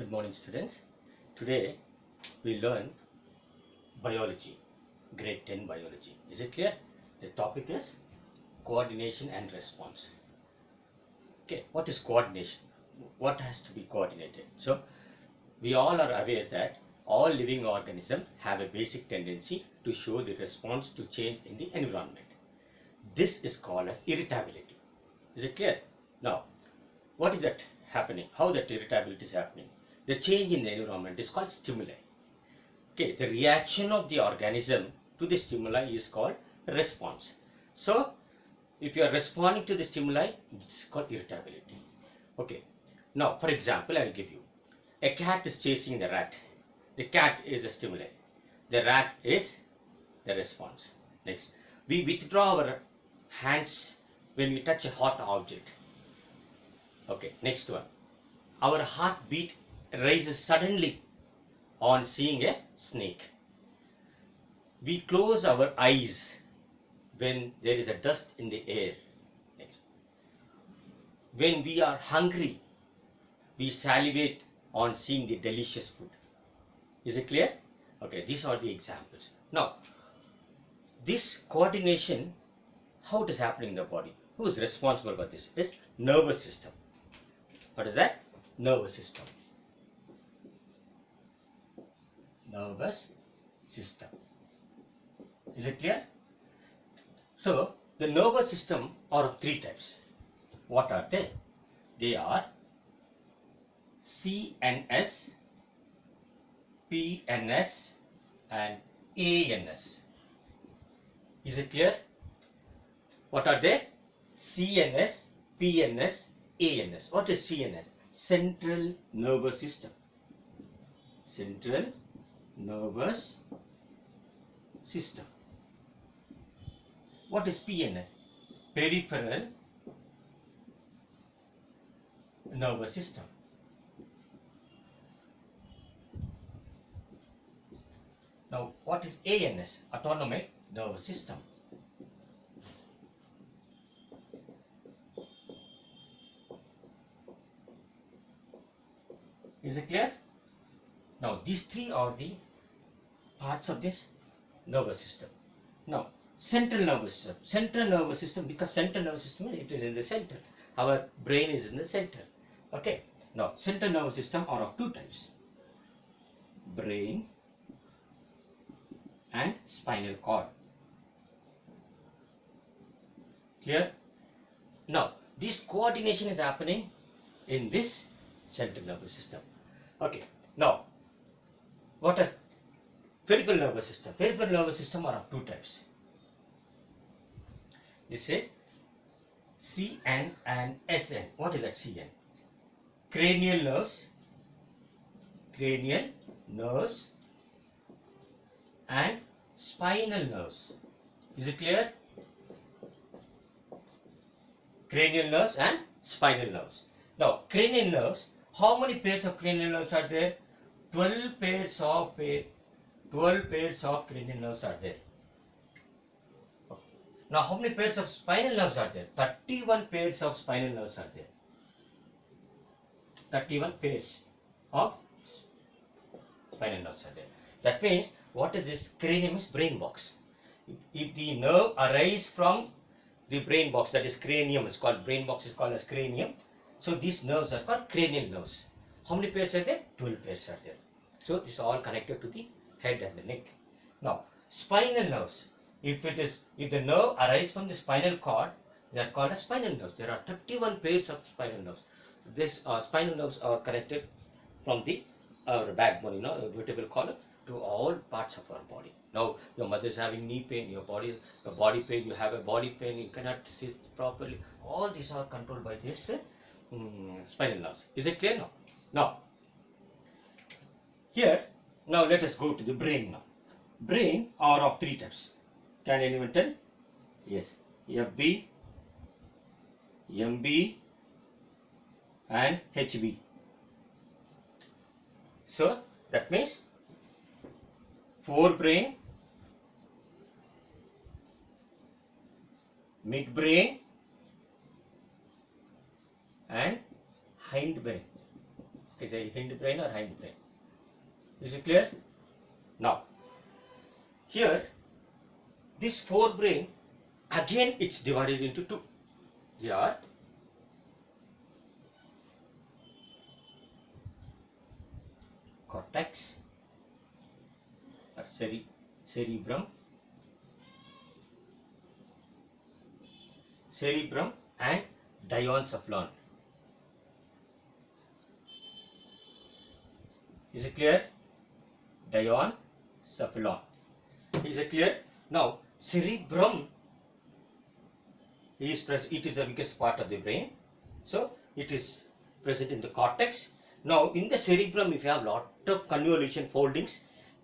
Good morning, students. Today we learn biology, grade 10 biology. Is it clear? The topic is coordination and response. Okay, what is coordination? What has to be coordinated? So we all are aware that all living organisms have a basic tendency to show the response to change in the environment. This is called as irritability. Is it clear? Now, what is that happening? How that irritability is happening? The change in the environment is called stimuli. Okay, the reaction of the organism to the stimuli is called response. So, if you are responding to the stimuli, this is called irritability. Okay, now for example, I will give you. A cat is chasing the rat. The cat is a stimuli. The rat is the response. Next, we withdraw our hands when we touch a hot object. Okay, next one. Our heartbeat rises suddenly on seeing a snake. We close our eyes when there is a dust in the air. Next. When we are hungry, we salivate on seeing the delicious food. Is it clear? Okay, these are the examples. Now, this coordination, how it is happening in the body? Who is responsible for this? Is nervous system. What is that? Nervous system. Nervous system. Is it clear? So, the nervous system are of three types. What are they? They are CNS, PNS and ANS. Is it clear? What are they? CNS, PNS, ANS. What is CNS? Central nervous system. Central nervous system. What is PNS? Peripheral nervous system. Now, what is ANS? Autonomic nervous system. Is it clear? Now, these three are the parts of this nervous system. Now, central nervous system. Central nervous system, because central nervous system, it is in the center. Our brain is in the center. Okay. Now, central nervous system are of two types. Brain and spinal cord. Clear? Now, this coordination is happening in this central nervous system. Okay. Now, what are peripheral nervous system? Peripheral nervous system are of two types. This is CN and SN. What is that CN? Cranial nerves and spinal nerves. Is it clear? Cranial nerves and spinal nerves. Now, cranial nerves, how many pairs of cranial nerves are there? 12 pairs of cranial nerves are there. Now, how many pairs of spinal nerves are there? 31 pairs of spinal nerves are there. 31 pairs of spinal nerves are there. That means, what is this? Cranium is brain box. If the nerve arises from the brain box, that is cranium, it's called brain box, is called as cranium. So, these nerves are called cranial nerves. How many pairs are there? 12 pairs are there. So, this is all connected to the head and the neck. Now, spinal nerves. If the nerve arises from the spinal cord, they are called as spinal nerves. There are 31 pairs of spinal nerves. This spinal nerves are connected from the backbone, vertebral column, to all parts of our body. Now, your mother is having knee pain, your body pain, you have a body pain, you cannot sit properly. All these are controlled by this spinal nerves. Is it clear now? Now, here, now let us go to the brain now. Brain are of three types. Can anyone tell? Yes. FB, MB and HB. So, that means forebrain, midbrain and hindbrain. Is it hindbrain or hindbrain? Is it clear? Now, here, this forebrain, again it's divided into two. They are cortex or cerebrum and diencephalon. Is it clear? Diencephalon. Is it clear? Now, cerebrum is present. It is the biggest part of the brain, so it is present in the cortex. Now, in the cerebrum, if you have lot of convolution foldings,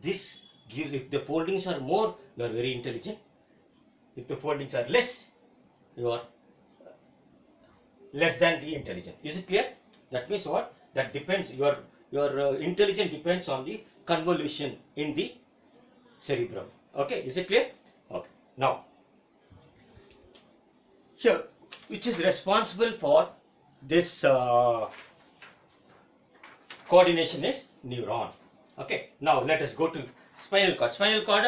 this gives. If the foldings are more, you are very intelligent. If the foldings are less, you are less than the intelligent. Is it clear? That means what? That depends. Your intelligence depends on the convolution in the cerebrum. Okay, is it clear? Okay. Now, here, which is responsible for this coordination is neuron. Okay. Now, let us go to spinal cord. Spinal cord.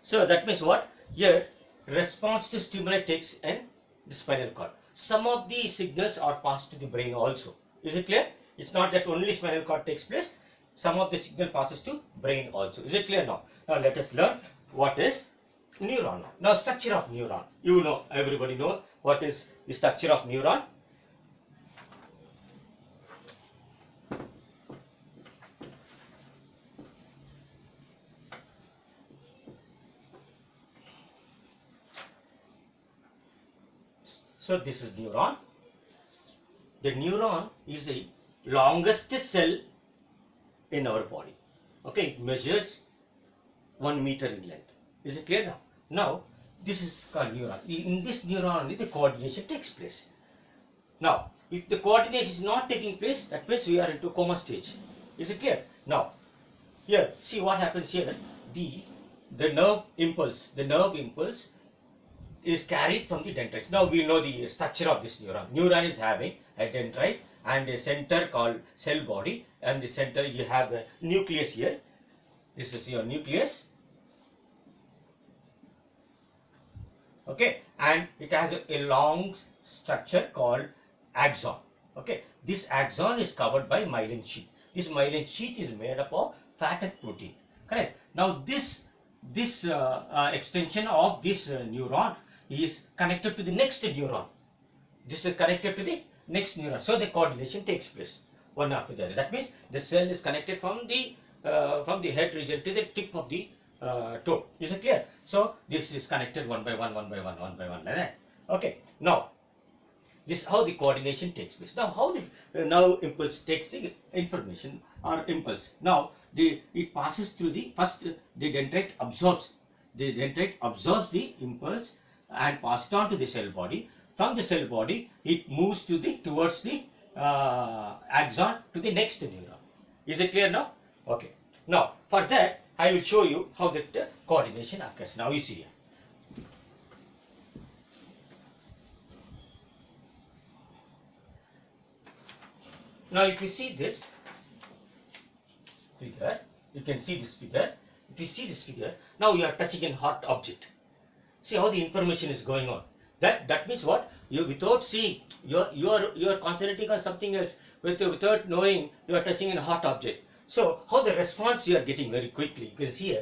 So that means what? Here, response to stimuli takes in the spinal cord. Some of the signals are passed to the brain also. Is it clear? It's not that only spinal cord takes place. Some of the signal passes to brain also. Is it clear now? Now let us learn what is neuron. Now structure of neuron. You know, everybody know what is the structure of neuron. So this is neuron. The neuron is the longest cell in our body. Okay, it measures 1 meter in length. Is it clear now? Now, this is called neuron. In this neuron only the coordination takes place. Now, if the coordination is not taking place, that means we are into coma stage. Is it clear? Now, here, see what happens here. The nerve impulse is carried from the dendrites. Now we know the structure of this neuron. Neuron is having a dendrite and a center called cell body, and the center you have a nucleus here. This is your nucleus. Okay, and it has a long structure called axon. Okay, this axon is covered by myelin sheath. This myelin sheath is made up of fat and protein. Correct. Now this extension of this neuron is connected to the next neuron. This is connected to the next neuron. So the coordination takes place one after the other. That means the cell is connected from the head region to the tip of the toe. Is it clear? So this is connected one by one like that. Okay. Now this is how the coordination takes place. Now how the impulse takes the information or impulse. Now it passes through the dendrite absorbs the impulse and pass it on to the cell body. From the cell body, it moves towards the axon to the next neuron. Is it clear now? Okay. Now, for that, I will show you how the coordination occurs. Now, you see here. Now, if you see this figure, you can see this figure. If you see this figure, now you are touching a hot object. See how the information is going on. That means what? You without seeing, you are concentrating on something else. Without knowing, you are touching a hot object. So how the response you are getting very quickly. You can see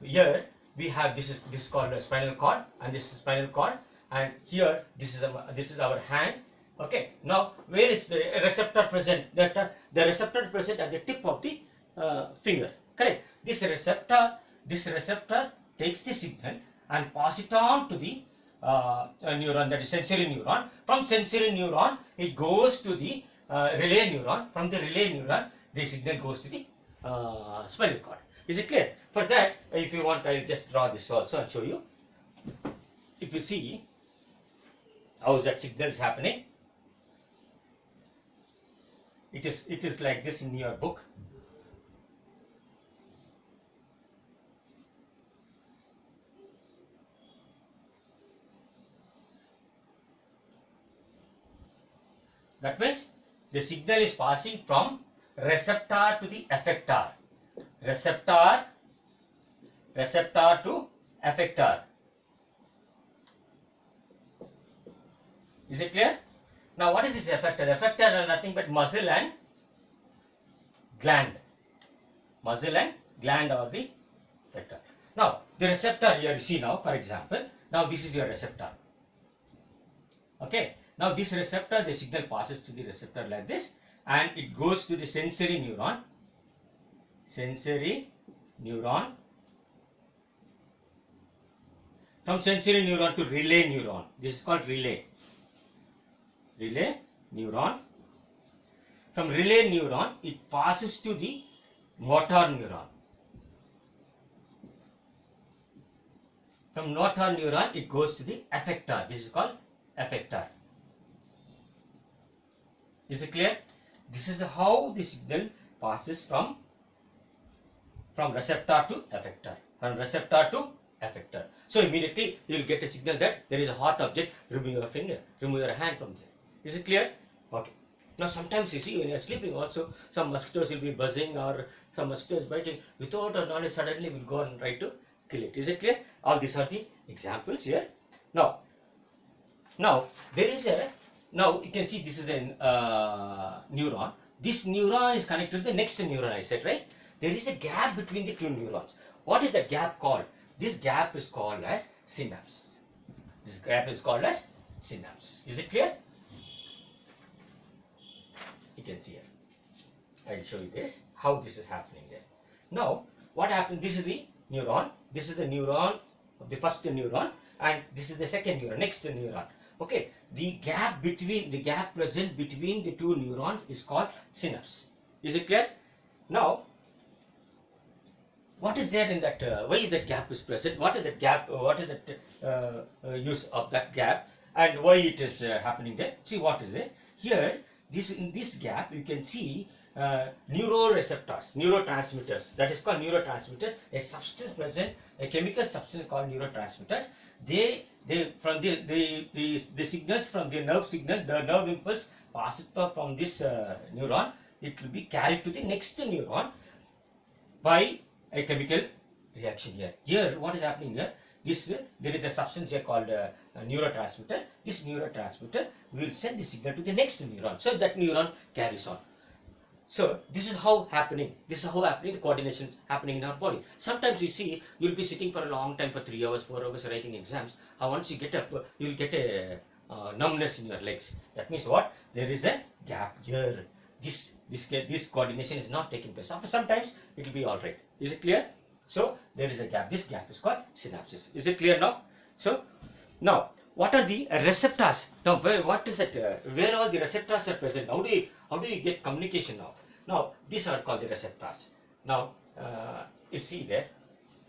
here we have this is called a spinal cord, and this is spinal cord, and here this is our hand. Okay. Now where is the receptor present? The receptor present at the tip of the finger. Correct. This receptor takes the signal and pass it on to the neuron, that is sensory neuron. From sensory neuron, it goes to the relay neuron. From the relay neuron, the signal goes to the spinal cord. Is it clear? For that, if you want, I will just draw this also and show you. If you see how that signal is happening, it is like this in your book. That means the signal is passing from receptor to the effector. Receptor to effector. Is it clear? Now what is this effector? Effector are nothing but muscle and gland. Muscle and gland are the effector. Now the receptor here you see now, for example, now this is your receptor. Okay, now this receptor, the signal passes to the receptor like this and it goes to the sensory neuron. Sensory neuron. From sensory neuron to relay neuron. This is called relay. Relay neuron. From relay neuron, it passes to the motor neuron. From motor neuron, it goes to the effector. This is called effector. Is it clear? This is how the signal passes from receptor to effector. From receptor to effector. So immediately you will get a signal that there is a hot object. Remove your finger, remove your hand from there. Is it clear? Okay. Now sometimes you see when you are sleeping also, some mosquitoes will be buzzing or some mosquitoes biting. Without our knowledge, suddenly we will go and try to kill it. Is it clear? All these are the examples here. Now there is a, now you can see this is a neuron. This neuron is connected to the next neuron, I said, right? There is a gap between the two neurons. What is the gap called? This gap is called as synapse. This gap is called as synapses. Is it clear? You can see here. I will show you this, how this is happening there. Now, what happened? This is the neuron. This is the neuron of the first neuron, and this is the second neuron, next neuron. Okay, the gap present between the two neurons is called synapse. Is it clear? Now, what is there in that? Why is that gap is present? What is that gap? What is the use of that gap, and why it is happening there? See what is this here? In this gap you can see neuroreceptors, neurotransmitters. That is called neurotransmitters. A substance present, a chemical substance called neurotransmitters. They from the signals from the nerve signal, the nerve impulse passes from this neuron. It will be carried to the next neuron by a chemical reaction here. Here, what is happening here? There is a substance here called neurotransmitter. This neurotransmitter will send the signal to the next neuron. So that neuron carries on. So this is how happening. This is how happening. The coordination is happening in our body. Sometimes you see you will be sitting for a long time, for 3 hours, 4 hours writing exams. And once you get up, you will get a numbness in your legs. That means what? There is a gap here. This coordination is not taking place. After sometimes it will be all right. Is it clear? So there is a gap. This gap is called synapses. Is it clear now? So now what are the receptors? Now what is it? Where all the receptors are present? How do you get communication now? Now these are called the receptors. Now you see there,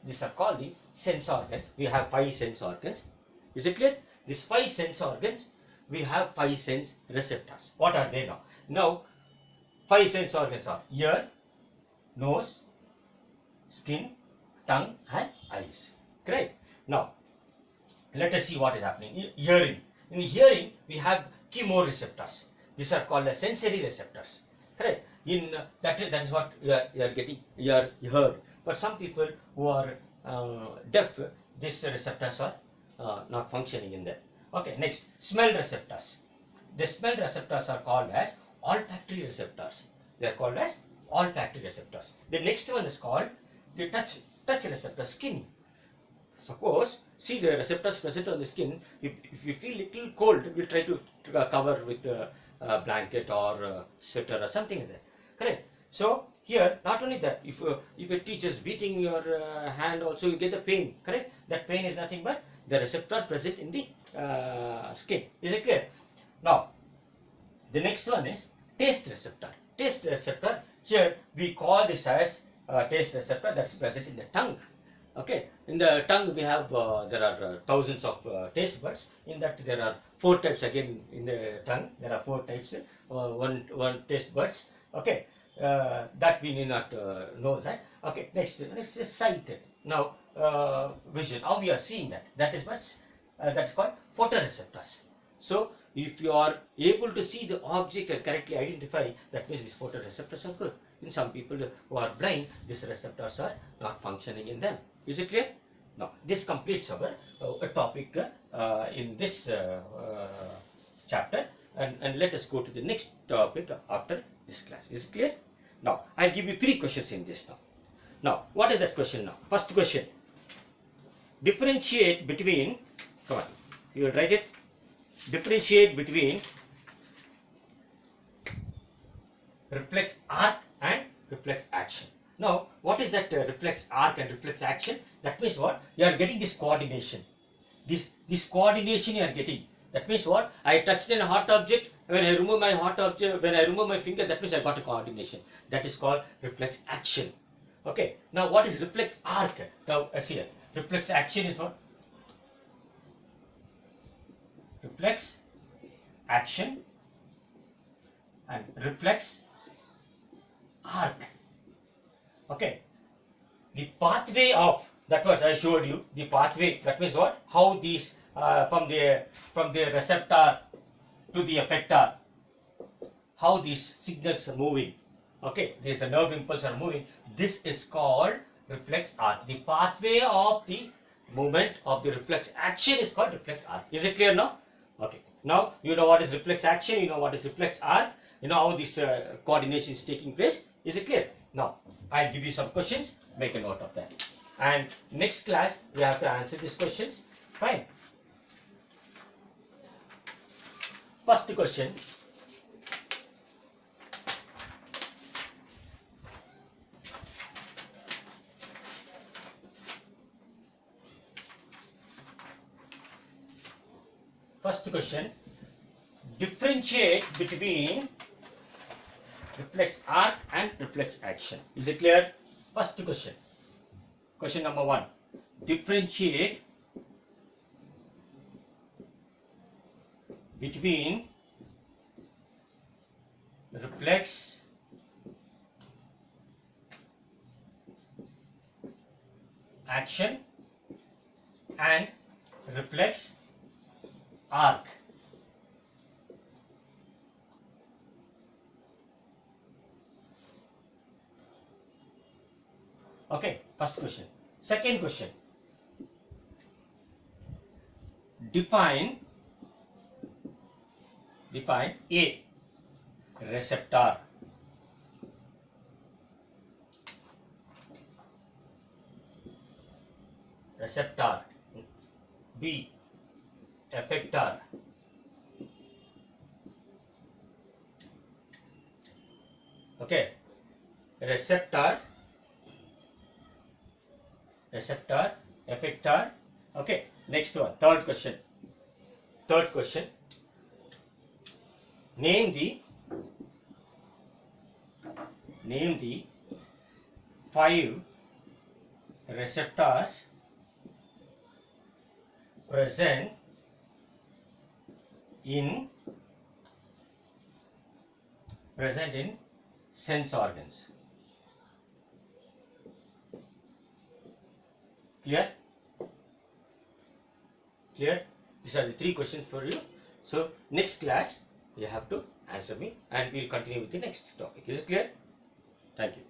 these are called the sense organs. We have 5 sense organs. Is it clear? These 5 sense organs, we have 5 sense receptors. What are they now? Now 5 sense organs are ear, nose, skin, tongue and eyes. Correct? Now let us see what is happening. Hearing. In hearing we have chemoreceptors. These are called as sensory receptors. Correct? In that is what you are getting. You heard. For some people who are deaf, these receptors are not functioning in there. Okay. Next, smell receptors. The smell receptors are called as olfactory receptors. They are called as olfactory receptors. The next one is called the touch receptor, skin. Suppose, see the receptors present on the skin. If you feel little cold, we'll try to cover with a blanket or a sweater or something like that. Correct? So here, not only that, if a teacher is beating your hand, also you get the pain. Correct? That pain is nothing but the receptor present in the skin. Is it clear? Now, the next one is taste receptor. Taste receptor. Here we call this as taste receptor that is present in the tongue. Okay, in the tongue we have there are thousands of taste buds. In that there are 4 types again in the tongue. There are 4 types. One taste buds. Okay, that we need not know that. Okay, next is sight. Now vision. How we are seeing that? That is what's that's called photoreceptors. So if you are able to see the object and correctly identify, that means these photoreceptors are good. In some people who are blind, these receptors are not functioning in them. Is it clear? Now this completes our topic in this chapter, and let us go to the next topic after this class. Is it clear? Now I'll give you 3 questions in this now. Now what is that question now? First question, differentiate between, come on, you will write it, differentiate between reflex arc and reflex action. Now what is that reflex arc and reflex action? That means what? You are getting this coordination. This coordination you are getting. That means what? I touched in a hot object. When I remove my hot object, when I remove my finger, that means I got a coordination. That is called reflex action. Okay. Now what is reflex arc? Now see here. Reflex action is what? Reflex action and reflex arc. Okay. The pathway of, that was I showed you, the pathway, that means what? How these from the receptor to the effector, how these signals are moving. Okay, these nerve impulses are moving. This is called reflex arc. The pathway of the movement of the reflex action is called reflex arc. Is it clear now? Okay. Now you know what is reflex action, you know what is reflex arc, you know how this coordination is taking place. Is it clear? Now I'll give you some questions, make a note of that. And next class you have to answer these questions. Fine. First question. First question, differentiate between reflex arc and reflex action. Is it clear? First question. Question number 1. Differentiate between reflex action and reflex arc. Okay, first question. Second question, define A, receptor, B, effector, okay, receptor, effector. Okay, next one, third question. Name the 5 receptors present in sense organs. Clear? These are the 3 questions for you. So next class you have to answer me, and we will continue with the next topic. Is it clear? Thank you.